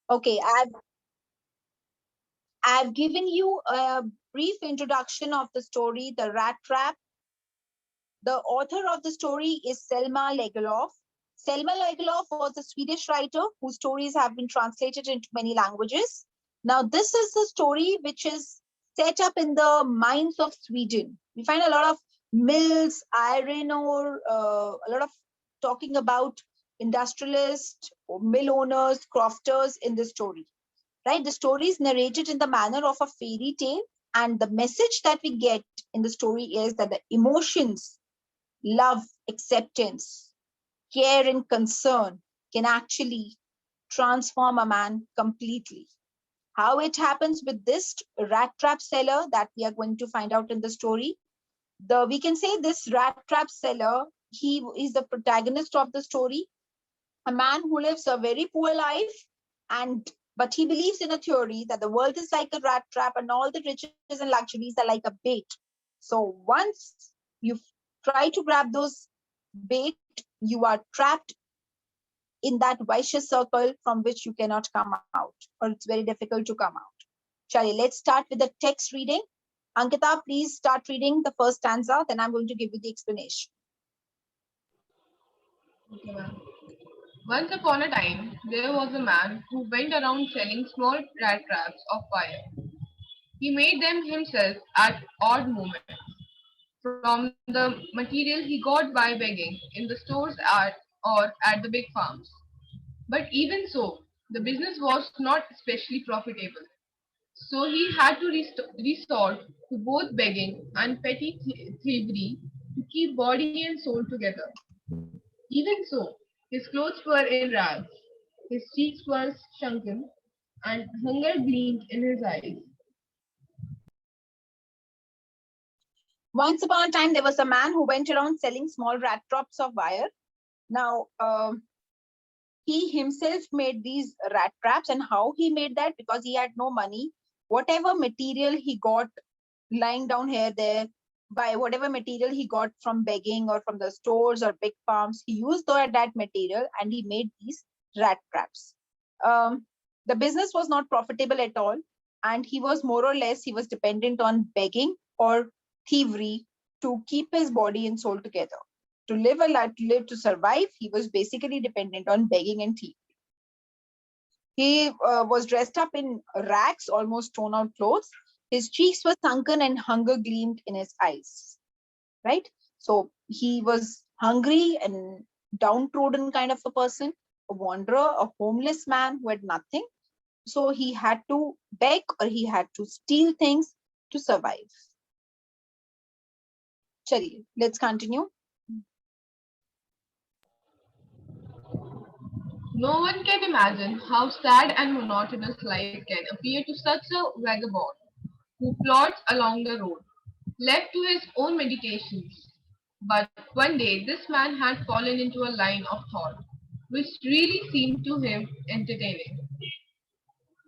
Okay, I've given you a brief introduction of the story, The Rat Trap. The author of the story is Selma Lagerlöf. Selma Lagerlöf was a Swedish writer whose stories have been translated into many languages. Now, this is the story which is set up in the mines of Sweden. We find a lot of mills, iron ore, a lot of talking about industrialists, mill owners, crofters in the story. Right? The story is narrated in the manner of a fairy tale, and the message that we get in the story is that the emotions, love, acceptance, care, and concern can actually transform a man completely. How it happens with this rat trap seller that we are going to find out in the story. We can say this rat trap seller, he is the protagonist of the story, a man who lives a very poor life, and but he believes in a theory that the world is like a rat trap and all the riches and luxuries are like a bait. So once you try to grab those bait, you are trapped in that vicious circle from which you cannot come out, or it's very difficult to come out. Shall let's start with the text reading. Ankita, please start reading the first stanza, then I'm going to give you the explanation. Okay, ma'am. Once upon a time, there was a man who went around selling small rat traps of fire. He made them himself at odd moments from the material he got by begging in the stores or at the big farms. But even so, the business was not especially profitable. So he had to resort to both begging and petty thievery to keep body and soul together. Even so, his clothes were in rags, his cheeks were shrunken, and hunger gleamed in his eyes. Once upon a time, there was a man who went around selling small rat traps of wire. Now, he himself made these rat traps, and how he made that, because he had no money, whatever material he got lying down here there, by whatever material he got from begging or from the stores or big farms, he used that material and he made these rat traps. The business was not profitable at all, and he was more or less, he was dependent on begging or thievery to keep his body and soul together. To live a life, to live, to survive, he was basically dependent on begging and thievery. He was dressed up in rags, almost torn out clothes. His cheeks were sunken and hunger gleamed in his eyes. Right? So he was hungry and downtrodden kind of a person, a wanderer, a homeless man who had nothing. So he had to beg or he had to steal things to survive. Chali, let's continue. No one can imagine how sad and monotonous life can appear to such a vagabond who plods along the road, left to his own meditations. But one day this man had fallen into a line of thought which really seemed to him entertaining.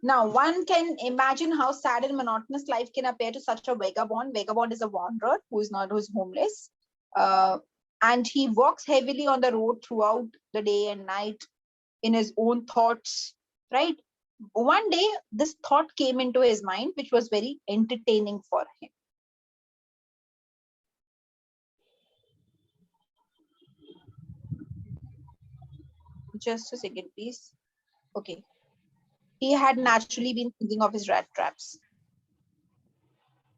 Now, one can imagine how sad and monotonous life can appear to such a vagabond. Vagabond is a wanderer who is not, who's homeless. Uh, and he walks heavily on the road throughout the day and night in his own thoughts, right? One day, this thought came into his mind, which was very entertaining for him. Just a second, please. Okay. He had naturally been thinking of his rat traps.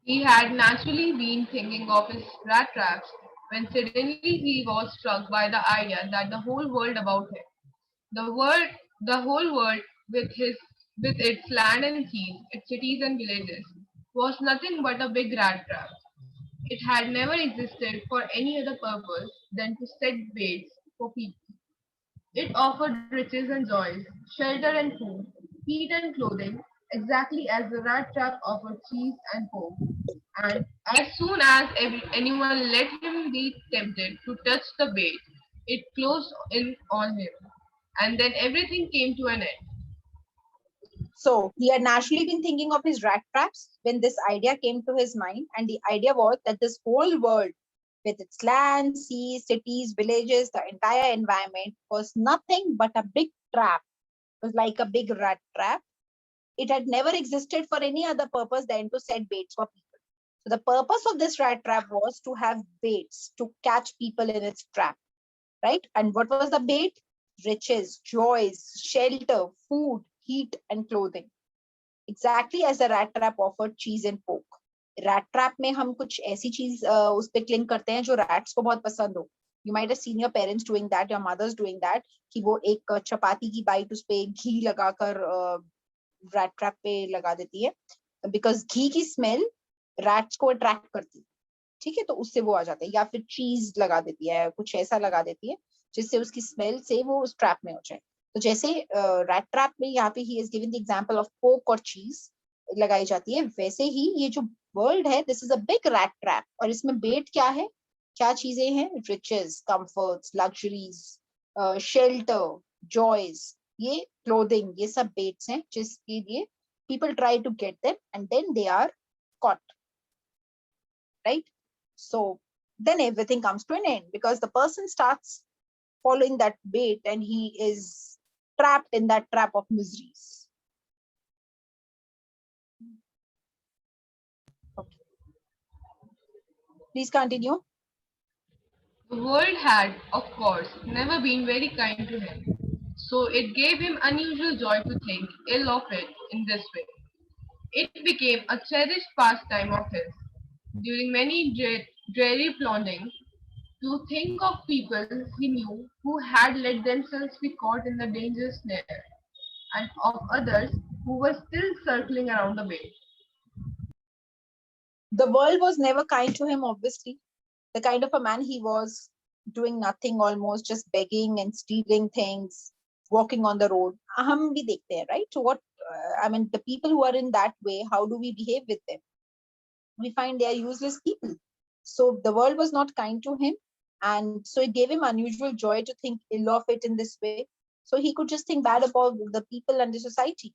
He had naturally been thinking of his rat traps when suddenly he was struck by the idea that the whole world about him, the whole world with its land and seas, its cities and villages, was nothing but a big rat trap. It had never existed for any other purpose than to set baits for people. It offered riches and joys, shelter and food, heat and clothing, exactly as the rat trap offered cheese and home. And as soon as anyone let him be tempted to touch the bait, it closed in on him. And then everything came to an end. So he had naturally been thinking of his rat traps when this idea came to his mind. And the idea was that this whole world, with its land, seas, cities, villages, the entire environment, was nothing but a big trap was like a big rat trap. It had never existed for any other purpose than to set baits for people. So the purpose of this rat trap was to have baits to catch people in its trap, right? And what was the bait? Riches, joys, shelter, food, heat, and clothing. Exactly as the rat trap offered cheese and pork. Rat trap में हम कुछ ऐसी चीज उस पे cling करते हैं जो rats को बहुत पसंद हो. You might have seen your parents doing that, your mothers doing that, कि वो एक चपाती की बाइट उस पे घी लगाकर rat trap पे लगा देती है, because घी की स्मेल rats को अट्रैक्ट करती है. ठीक है, तो उससे वो आ जाते हैं. या फिर चीज लगा देती है, कुछ ऐसा लगा देती है जिससे उसकी स्मेल से वो उस ट्रैप में हो जाए. तो जैसे रैट ट्रैप में यहाँ पे he is given the example of पोक और चीज लगाई जाती है, वैसे ही ये जो वर्ल्ड है, this is a big rat trap. और इसमें बेट क्या है, क्या चीजें हैं? Riches, comforts, luxuries, shelter, joys, ये क्लोथिंग, ये सब बेट्स हैं जिसके लिए people try to get them and then they are caught, right? So then everything comes to an end because the person starts following that bait and he is trapped in that trap of miseries. Okay. Please continue. The world had, of course, never been very kind to him, so it gave him unusual joy to think ill of it in this way. It became a cherished pastime of his. During many dreary plodings, to think of people he knew who had let themselves be caught in the dangerous snare, and of others who were still circling around the bay. The world was never kind to him, obviously. The kind of a man he was, doing nothing, almost just begging and stealing things, walking on the road. हम भी देखते हैं, right? So what, I mean, the people who are in that way, how do we behave with them? We find they are useless people. So the world was not kind to him. And so it gave him unusual joy to think ill of it in this way. So he could just think bad about the people and the society.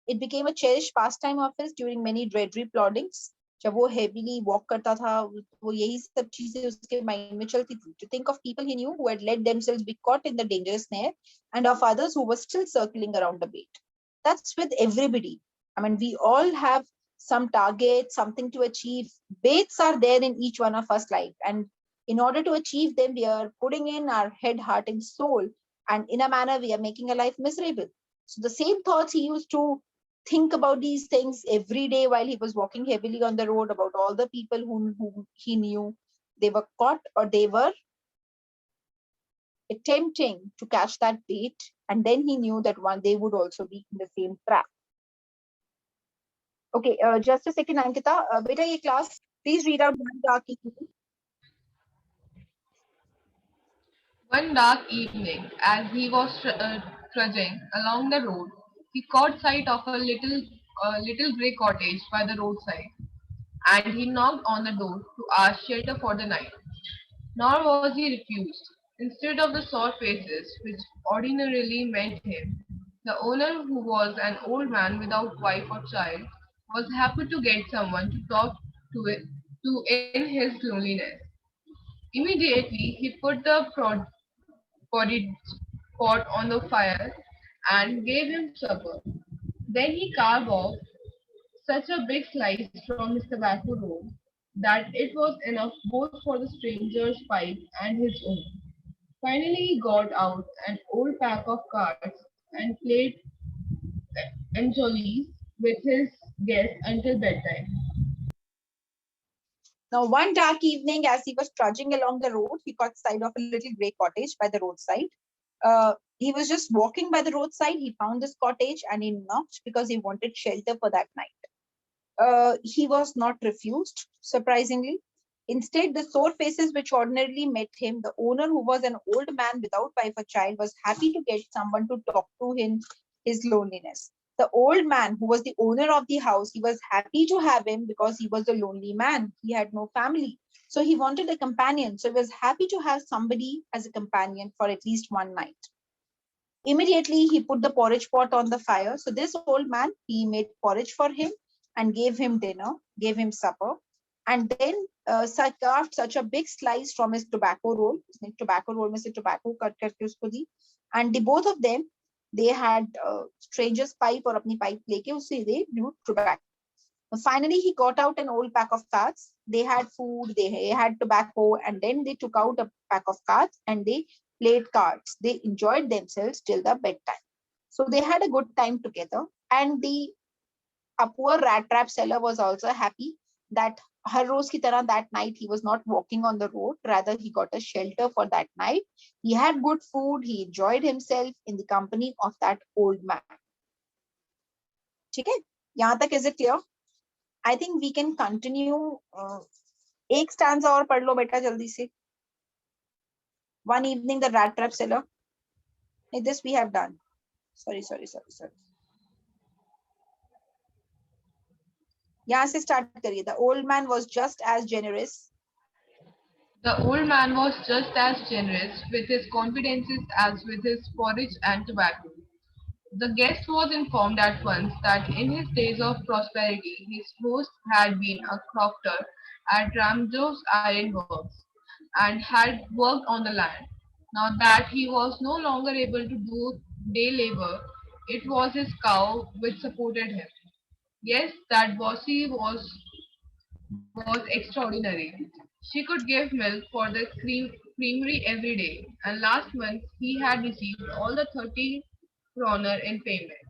It became a cherished pastime of his during many dreary ploddings. जब वो heavily walk करता था, वो यही सब चीजें उसके mind में चलती थी. To think of people he knew who had let themselves be caught in the dangerous snare, and of others who were still circling around the bait. That's with everybody. I mean, we all have some target, something to achieve. Baits are there in each one of us life, and in order to achieve them, we are putting in our head, heart, and soul, and in a manner we are making a life miserable. So the same thoughts he used to think about these things every day while he was walking heavily on the road, about all the people whom he knew they were caught or they were attempting to catch that bait, and then he knew that one they would also be in the same trap. Okay, just a second, Ankita. Beta, ye class, please read out one dark evening. One dark evening, as he was trudging along the road, he caught sight of a little grey cottage by the roadside, and he knocked on the door to ask shelter for the night. Nor was he refused. Instead of the sour faces which ordinarily met him, the owner, who was an old man without wife or child, was happy to get someone to talk to in his loneliness. Immediately, he put the porridge pot on the fire and gave him supper. Then he carved off such a big slice from his tobacco roll that it was enough both for the stranger's pipe and his own. Finally, he got out an old pack of cards and played anchovies with his guests until bedtime. Now, one dark evening, as he was trudging along the road, he caught sight of a little grey cottage by the roadside. He was just walking by the roadside. He found this cottage and he knocked because he wanted shelter for that night. He was not refused, surprisingly. Instead, the sore faces which ordinarily met him, the owner, who was an old man without wife or child, was happy to get someone to talk to him his loneliness. The old man, who was the owner of the house, he was happy to have him because he was a lonely man. He had no family. So he wanted a companion. So he was happy to have somebody as a companion for at least one night. Immediately, he put the porridge pot on the fire. So this old man, he made porridge for him and gave him dinner, gave him supper, and then carved such a big slice from his tobacco roll. Tobacco roll में से tobacco cut करके उसको दी. And the both of them, they had stranger's pipe और अपनी pipe लेके उससे they blew tobacco. Finally, he got out an old pack of cards. They had food, they had tobacco, and then they took out a pack of cards and they played cards. They enjoyed themselves till the bedtime. So they had a good time together. And the poor rat trap seller was also happy that हर रोज की तरह that night he was not walking on the road. Rather, he got a shelter for that night. He had good food. He enjoyed himself in the company of that old man. ठीक है? यहाँ तक is it clear? I think we can continue. एक stanza और पढ़ लो बेटा जल्दी से. One evening, the rat trap seller. This we have done. Sorry. यहाँ से start करिए. The old man was just as generous. The old man was just as generous with his confidences as with his porridge and tobacco. The guest was informed at once that in his days of prosperity, his host had been a crofter at Ramjo's iron works and had worked on the land. Now that he was no longer able to do day labor, it was his cow which supported him. Yes, that Bossy was extraordinary. She could give milk for the creamery every day, and last month he had received all the 30 kroner in payment.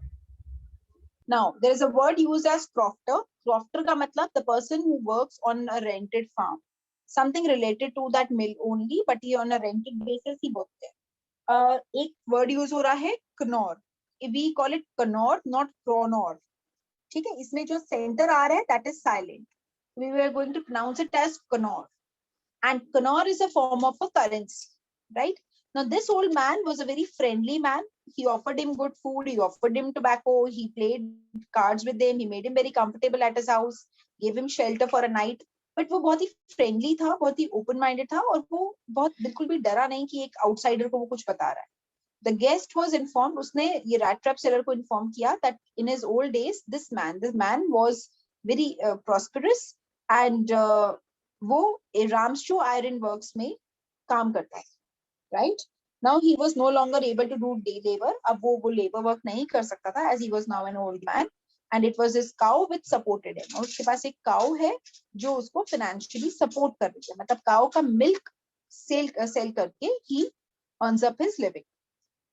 Now, there is a word used as crofter. Crofter का मतलब the person who works on a rented farm. Something related to that mill only, but ये on a rented basis ही बोलते हैं. एक word use हो रहा है knor. We call it knor, not kronor. ठीक है? इसमें जो center आ रहा है that is silent. We were going to pronounce it as knor. And knor is a form of a currency, right? Now, this old man was a very friendly man. He offered him good food. He offered him tobacco. He played cards with him. He made him very comfortable at his house, gave him shelter for a night. But वो बहुत ही friendly था, बहुत ही open-minded था और वो बहुत बिल्कुल भी डरा नहीं कि एक outsider को वो कुछ बता रहा है. The guest was informed. उसने ये rat trap seller को inform किया that in his old days, this man was very prosperous and वो रामजो iron works में काम करता है. Right? Now he was no longer able to do day labor. अब वो labor work नहीं कर सकता था as he was now an old man. And it was his cow which supported him. और उसके पास एक cow है जो उसको financially support कर रही है. मतलब cow का milk sell करके he earns up his living.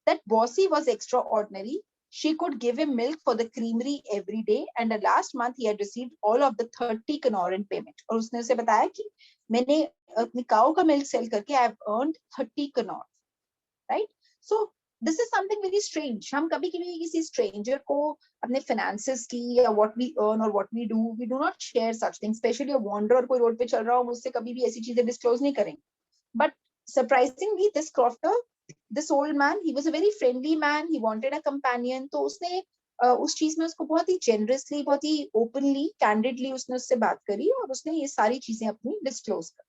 That Bossy was extraordinary. She could give him milk for the creamery every day. And the last month he had received all of the 30 knor in payment. और उसने उसे बताया कि मैंने अपनी cow का milk sell करके I have earned 30 knor. Right? So this is something very strange. हम कभी कभी किसी stranger को अपने finances की या what we earn or what we do not share such things. Especially a wanderer कोई road पे चल रहा हो मुझसे कभी भी ऐसी चीजें disclose नहीं करेंगे. But surprisingly, this crofter, this old man, he was a very friendly man. He wanted a companion. तो उसने उस चीज में उसको बहुत ही generously, बहुत ही openly, candidly उसने उससे बात करी और उसने ये सारी चीजें अपनी disclose कर.